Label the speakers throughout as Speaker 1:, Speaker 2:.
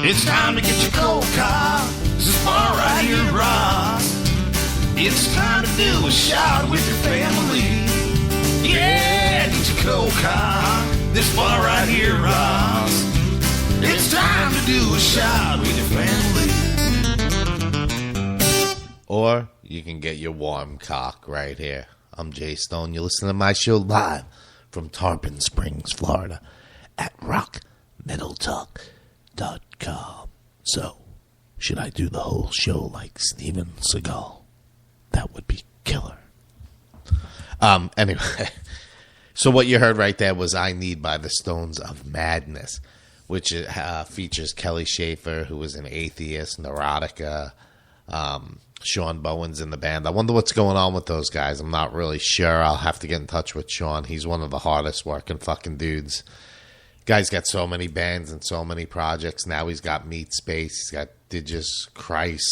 Speaker 1: It's time to get your cold car. This is far right here, Ross. It's time to do a shot with your family. Yeah, get your cold car. This far right here, Ross. It's time to do a shot with your family.
Speaker 2: Or you can get your warm cock right here. I'm Jay Stone. You listen to my show live from Tarpon Springs, Florida at rockmetaltalk.com. So, should I do the whole show like Steven Seagal? That would be killer. Anyway, so what you heard right there was I Need by the Stones of Madness, which features Kelly Schaefer, who was an atheist, Neurotica, Sean Bowen's in the band. I wonder what's going on with those guys. I'm not really sure. I'll have to get in touch with Sean. He's one of the hardest working fucking dudes. Guy's got so many bands and so many projects. Now he's got Meat Space. He's got Digis Christ,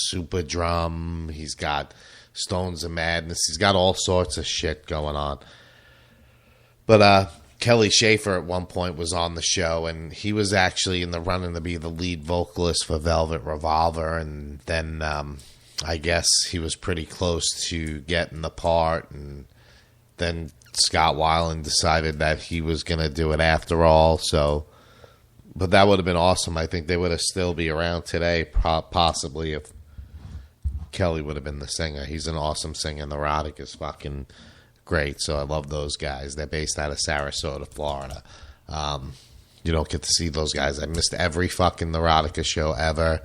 Speaker 2: Super Drum. He's got Stones of Madness. He's got all sorts of shit going on. But Kelly Schaefer at one point was on the show, and he was actually in the running to be the lead vocalist for Velvet Revolver, and then I guess he was pretty close to getting the part, and then Scott Weiland decided that he was going to do it after all. So, but that would have been awesome. I think they would have still be around today, possibly, if Kelly would have been the singer. He's an awesome singer. Neurotic is fucking great, so I love those guys. They're based out of Sarasota, Florida. You don't get to see those guys. I missed every fucking Neurotica show ever.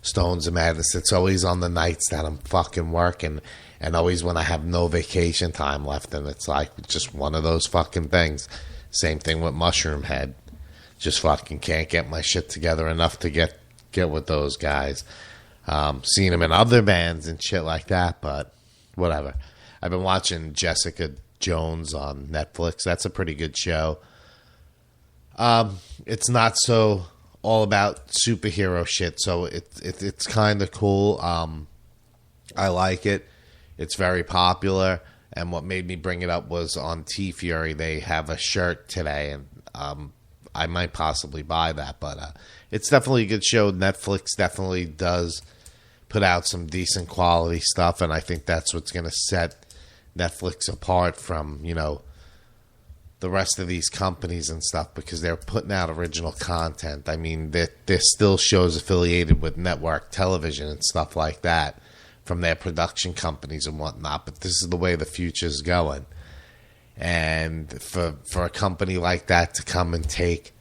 Speaker 2: Stones of Madness, it's always on the nights that I'm fucking working, and always when I have no vacation time left, and it's like just one of those fucking things. Same thing with Mushroom Head. Just fucking can't get my shit together enough to get with those guys. Seen them in other bands and shit like that, but whatever. I've been watching Jessica Jones on Netflix. That's a pretty good show. It's not so all about superhero shit, so it's kind of cool. I like it. It's very popular, and what made me bring it up was on T-Fury, they have a shirt today, and I might possibly buy that, but it's definitely a good show. Netflix definitely does put out some decent quality stuff, and I think that's what's going to set Netflix apart from, the rest of these companies and stuff, because they're putting out original content. I mean, there's still shows affiliated with network television and stuff like that from their production companies and whatnot, but this is the way the future's going. And for a company like that to come and take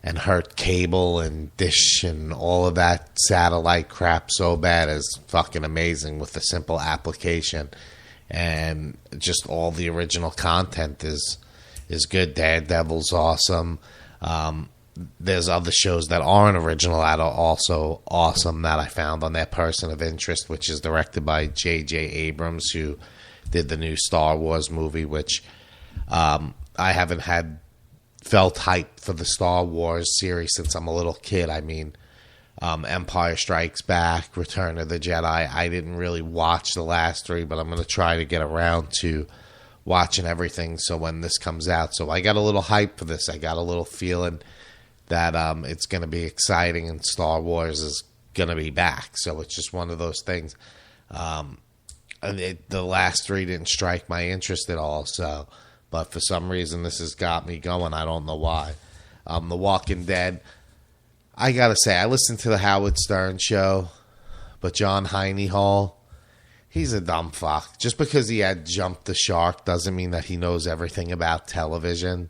Speaker 2: and hurt cable and dish and all of that satellite crap so bad is fucking amazing with a simple application. And just all the original content is good. Daredevil's awesome. There's other shows that aren't original that are also awesome that I found on their Person of Interest, which is directed by J.J. Abrams, who did the new Star Wars movie, which I haven't felt hype for the Star Wars series since I'm a little kid. I mean, Empire Strikes Back, Return of the Jedi. I didn't really watch the last three, but I'm going to try to get around to watching everything so when this comes out. So I got a little hype for this. I got a little feeling that it's going to be exciting and Star Wars is going to be back. So it's just one of those things. The last three didn't strike my interest at all. So, but for some reason this has got me going. I don't know why. The Walking Dead. I gotta say, I listened to the Howard Stern show, but John Hall, he's a dumb fuck. Just because he had jumped the shark doesn't mean that he knows everything about television.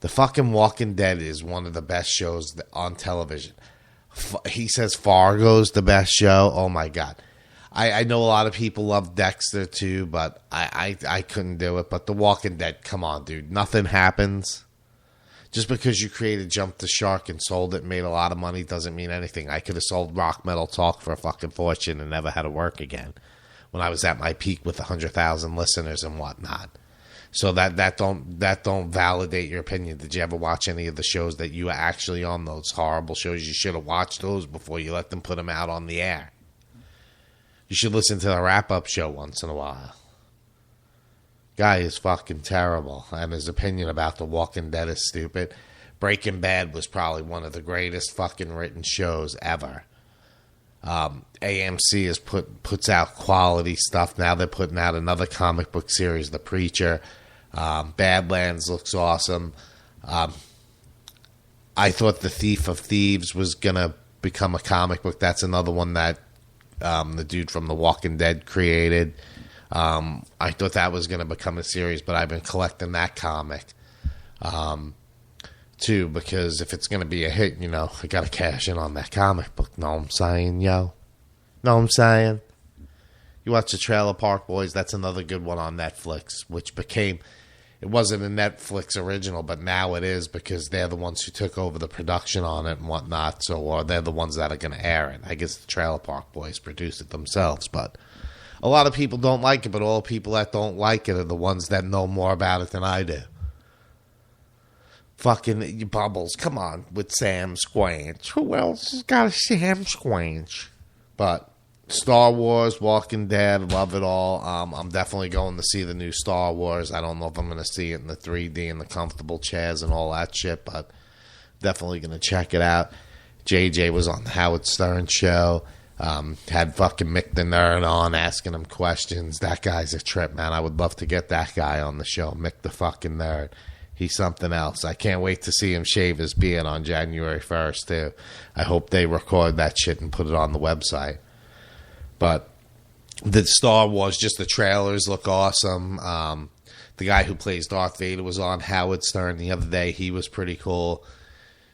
Speaker 2: The fucking Walking Dead is one of the best shows on television. He says Fargo's the best show. Oh my God. I know a lot of people love Dexter too, but I couldn't do it. But The Walking Dead, come on, dude. Nothing happens. Just because you created Jump the Shark and sold it and made a lot of money doesn't mean anything. I could have sold Rock Metal Talk for a fucking fortune and never had to work again when I was at my peak with 100,000 listeners and whatnot. So that don't validate your opinion. Did you ever watch any of the shows that you were actually on, those horrible shows? You should have watched those before you let them put them out on the air. You should listen to the wrap-up show once in a while. Guy is fucking terrible, and his opinion about The Walking Dead is stupid. Breaking Bad was probably one of the greatest fucking written shows ever. AMC puts out quality stuff. Now they're putting out another comic book series, The Preacher. Badlands looks awesome. I thought The Thief of Thieves was going to become a comic book. That's another one that the dude from The Walking Dead created. I thought that was going to become a series, but I've been collecting that comic too, because if it's going to be a hit, you know, I got to cash in on that comic book. Know what I'm saying, yo? Know what I'm saying? You watch the Trailer Park Boys, that's another good one on Netflix, which became, it wasn't a Netflix original, but now it is because they're the ones who took over the production on it and whatnot, so, or they're the ones that are going to air it. I guess the Trailer Park Boys produced it themselves, but a lot of people don't like it, but all the people that don't like it are the ones that know more about it than I do. Fucking Bubbles, come on, with Sam Squanch. Who else has got a Sam Squanch? But Star Wars, Walking Dead, love it all. I'm definitely going to see the new Star Wars. I don't know if I'm going to see it in the 3D and the comfortable chairs and all that shit, but definitely going to check it out. JJ was on the Howard Stern show. Had fucking Mick the Nerd on asking him questions. That guy's a trip, man. I would love to get that guy on the show, Mick the fucking Nerd. He's something else. I can't wait to see him shave his beard on January 1st, too. I hope they record that shit and put it on the website. But the Star Wars, just the trailers look awesome. The guy who plays Darth Vader was on Howard Stern the other day. He was pretty cool.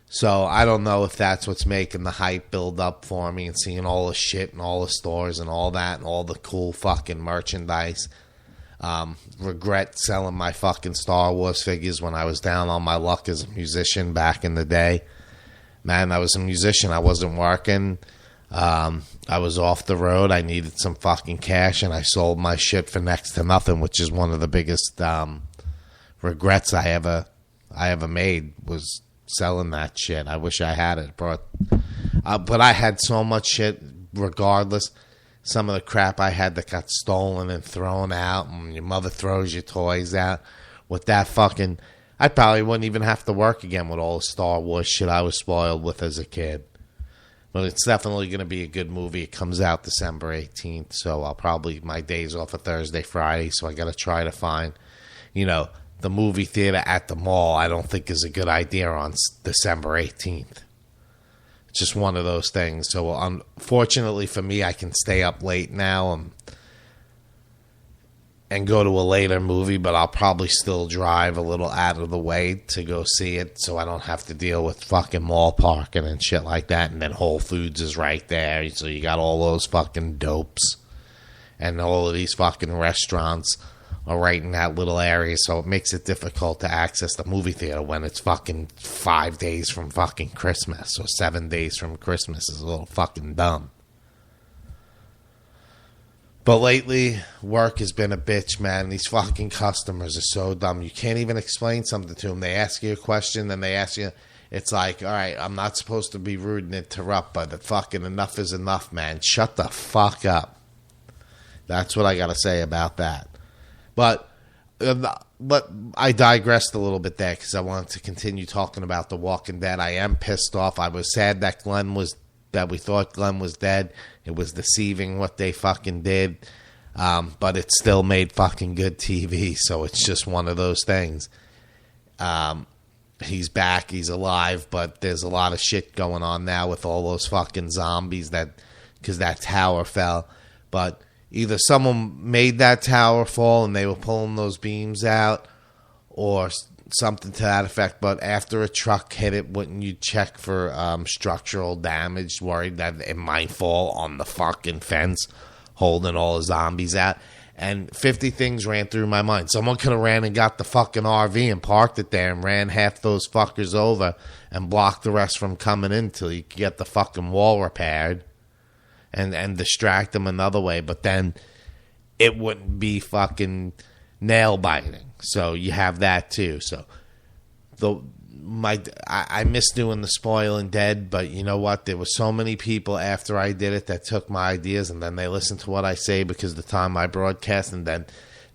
Speaker 2: So I don't know if that's what's making the hype build up for me and seeing all the shit and all the stores and all that and all the cool fucking merchandise. Regret selling my fucking Star Wars figures when I was down on my luck as a musician back in the day. Man, I was a musician. I wasn't working. I was off the road. I needed some fucking cash, and I sold my shit for next to nothing, which is one of the biggest regrets I ever made, was selling that shit. I wish I had it, but I had so much shit regardless. Some of the crap I had that got stolen and thrown out, and your mother throws your toys out. With that fucking, I probably wouldn't even have to work again with all the Star Wars shit I was spoiled with as a kid. But it's definitely going to be a good movie. It comes out December 18th, so I'll probably, my days off of Thursday, Friday, so I got to try to find, you know, the movie theater at the mall. I don't think is a good idea on December 18th. It's just one of those things. So unfortunately for me, I can stay up late now and go to a later movie, but I'll probably still drive a little out of the way to go see it so I don't have to deal with fucking mall parking and shit like that. And then Whole Foods is right there, so you got all those fucking dopes. And all of these fucking restaurants are right in that little area, so it makes it difficult to access the movie theater when it's fucking 5 days from fucking Christmas, or 7 days from Christmas is a little fucking dumb. But lately, work has been a bitch, man. These fucking customers are so dumb. You can't even explain something to them. They ask you a question, then they ask you, it's like, all right, I'm not supposed to be rude and interrupt, but the fucking enough is enough, man. Shut the fuck up. That's what I got to say about that. But I digressed a little bit there because I wanted to continue talking about The Walking Dead. I am pissed off. I was sad that we thought Glenn was dead. It was deceiving what they fucking did. But it still made fucking good TV. So it's just one of those things. He's back. He's alive. But there's a lot of shit going on now with all those fucking zombies because that tower fell. But either someone made that tower fall and they were pulling those beams out, or something to that effect. But after a truck hit it, wouldn't you check for structural damage, worried that it might fall on the fucking fence, holding all the zombies out? And 50 things ran through my mind. Someone could have ran and got the fucking RV and parked it there and ran half those fuckers over and blocked the rest from coming in till you could get the fucking wall repaired. And distract them another way, but then it wouldn't be fucking nail biting. So you have that too. So I miss doing the Spoiling Dead, but you know what? There were so many people after I did it that took my ideas and then they listened to what I say because of the time I broadcast, and then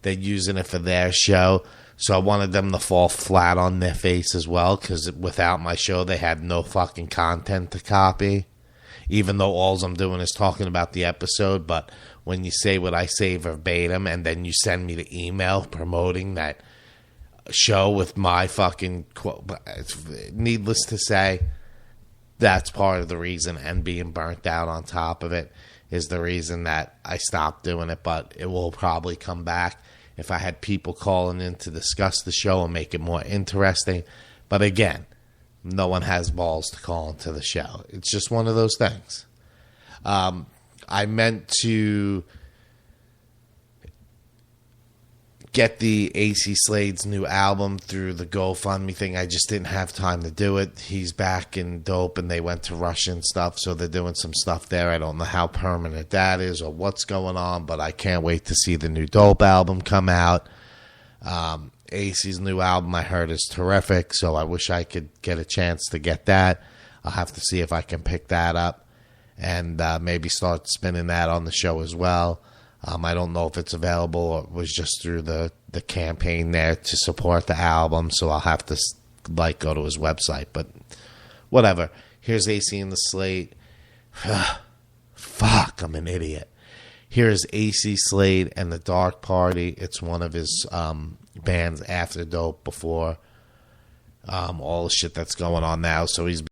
Speaker 2: they're using it for their show. So I wanted them to fall flat on their face as well, because without my show, they had no fucking content to copy. Even though all I'm doing is talking about the episode, but when you say what I say verbatim and then you send me the email promoting that show with my fucking quote, needless to say, that's part of the reason, and being burnt out on top of it is the reason that I stopped doing it, but it will probably come back if I had people calling in to discuss the show and make it more interesting. But again, no one has balls to call into the show. It's just one of those things. I meant to get the AC Slade's new album through the GoFundMe thing. I just didn't have time to do it. He's back in Dope, and they went to Russia and stuff, so they're doing some stuff there. I don't know how permanent that is or what's going on, but I can't wait to see the new Dope album come out. AC's new album I heard is terrific, so I wish I could get a chance to get that. I'll have to see if I can pick that up and maybe start spinning that on the show as well. I don't know if it's available or it was just through the campaign there to support the album, so I'll have to go to his website, but whatever. Here's AC and the Slate. Fuck, I'm an idiot. Here's AC Slade and the Dark Party. It's one of his bands after Dope, before all the shit that's going on now. So he's